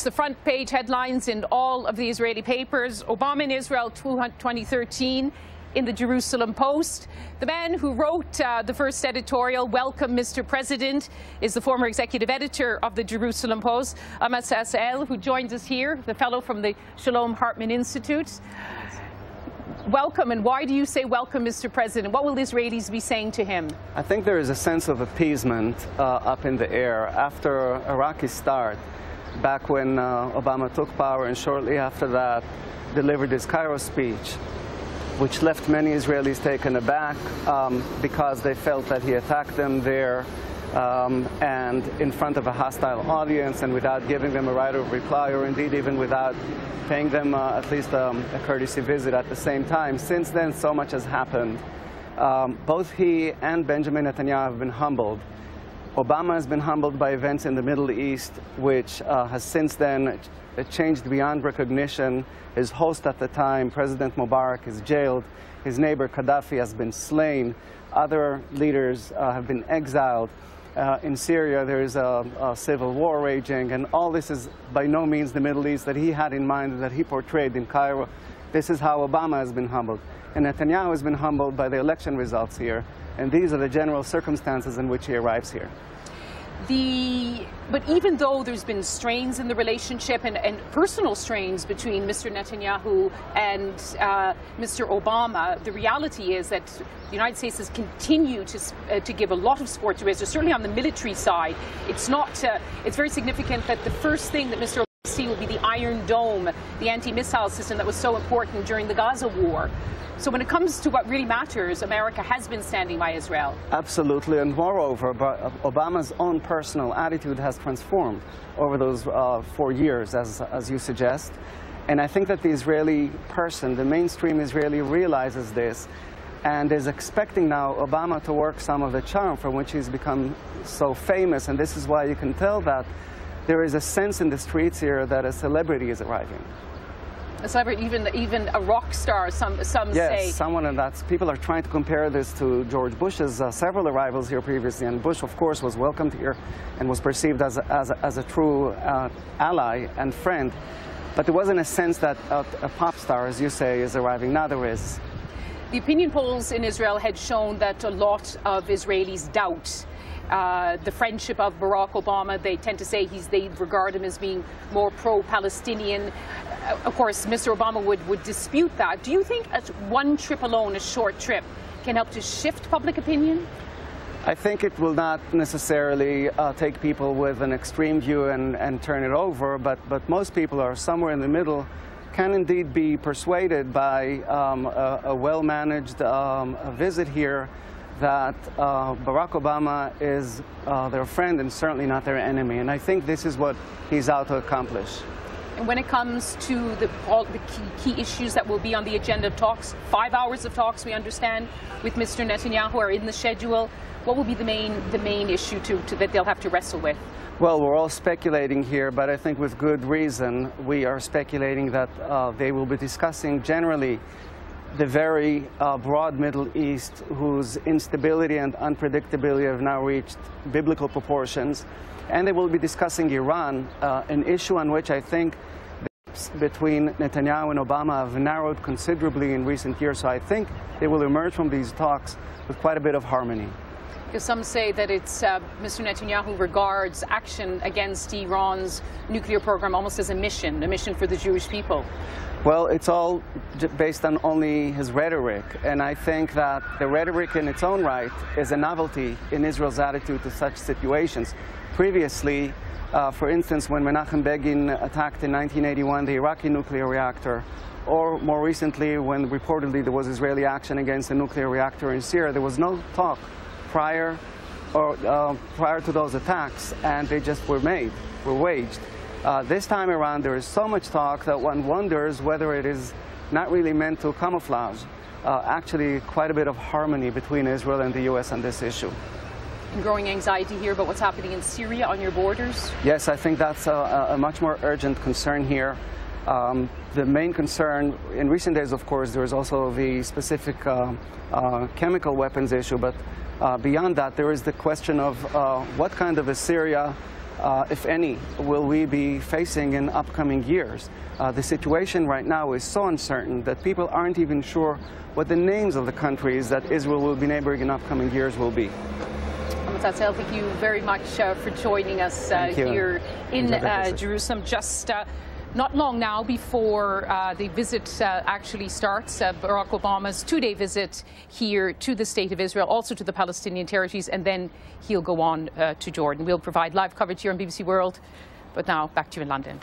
the front page headlines in all of the Israeli papers. Obama in Israel 2013 in the Jerusalem Post. The man who wrote the first editorial, "Welcome, Mr. President," is the former executive editor of the Jerusalem Post, Amos Asael, who joins us here, the fellow from the Shalom Hartman Institute. Welcome, and why do you say welcome, Mr. President? What will Israelis be saying to him? I think there is a sense of appeasement up in the air after Iraqi start, back when Obama took power, and shortly after that delivered his Cairo speech, which left many Israelis taken aback because they felt that he attacked them there and in front of a hostile audience, and without giving them a right of reply, or indeed even without paying them at least a courtesy visit at the same time. Since then, so much has happened. Both he and Benjamin Netanyahu have been humbled. Obama has been humbled by events in the Middle East, which has since then changed beyond recognition. His host at the time, President Mubarak, is jailed. His neighbor Gaddafi has been slain. Other leaders have been exiled. In Syria, there is a civil war raging, and all this is by no means the Middle East that he had in mind, that he portrayed in Cairo. This is how Obama has been humbled. And Netanyahu has been humbled by the election results here, and these are the general circumstances in which he arrives here. But even though there's been strains in the relationship and personal strains between Mr. Netanyahu and Mr. Obama, the reality is that the United States has continued to give a lot of support to Israel, certainly on the military side. It's very significant that the first thing that Mr. Obama see will be the Iron Dome, the anti-missile system that was so important during the Gaza war. So when it comes to what really matters, America has been standing by Israel. Absolutely, and moreover, Obama's own personal attitude has transformed over those 4 years, as you suggest. And I think that the Israeli person, the mainstream Israeli, realizes this and is expecting now Obama to work some of the charm from which he's become so famous. And this is why you can tell that there is a sense in the streets here that a celebrity is arriving. A celebrity, even a rock star, some say. Yes, someone, and people are trying to compare this to George Bush's several arrivals here previously, and Bush, of course, was welcomed here and was perceived as a true ally and friend. But there wasn't a sense that a pop star, as you say, is arriving. Now there is. The opinion polls in Israel had shown that a lot of Israelis doubt the friendship of Barack Obama. They tend to say they regard him as being more pro-Palestinian. Of course, Mr. Obama would dispute that. Do you think one trip alone, a short trip, can help to shift public opinion? I think it will not necessarily take people with an extreme view and turn it over, but most people are somewhere in the middle, can indeed be persuaded by a well-managed visit here that Barack Obama is their friend and certainly not their enemy. And I think this is what he's out to accomplish. And when it comes to all the key issues that will be on the agenda of talks, 5 hours of talks, we understand, with Mr. Netanyahu are in the schedule, what will be the main issue that they'll have to wrestle with? Well, we're all speculating here, but I think with good reason. We are speculating that they will be discussing generally the very broad Middle East, whose instability and unpredictability have now reached biblical proportions. And they will be discussing Iran, an issue on which I think the gaps between Netanyahu and Obama have narrowed considerably in recent years. So I think they will emerge from these talks with quite a bit of harmony. Because some say that it's Mr. Netanyahu regards action against Iran's nuclear program almost as a mission for the Jewish people. Well, it's all based on only his rhetoric, and I think that the rhetoric in its own right is a novelty in Israel's attitude to such situations. Previously, for instance, when Menachem Begin attacked in 1981 the Iraqi nuclear reactor, or more recently when reportedly there was Israeli action against a nuclear reactor in Syria, there was no talk prior to those attacks, and they just were waged. This time around, there is so much talk that one wonders whether it is not really meant to camouflage actually quite a bit of harmony between Israel and the U.S. on this issue. And growing anxiety here about what's happening in Syria on your borders? Yes, I think that's a much more urgent concern here. The main concern in recent days, of course, there is also the specific chemical weapons issue, but beyond that, there is the question of what kind of a Syria if any, will we be facing in upcoming years. The situation right now is so uncertain that people aren't even sure what the names of the countries that Israel will be neighboring in upcoming years will be. Mattatzel, thank you very much for joining us here in Jerusalem. Just not long now before the visit actually starts, Barack Obama's two-day visit here to the State of Israel, also to the Palestinian territories, and then he'll go on to Jordan. We'll provide live coverage here on BBC World. But now, back to you in London.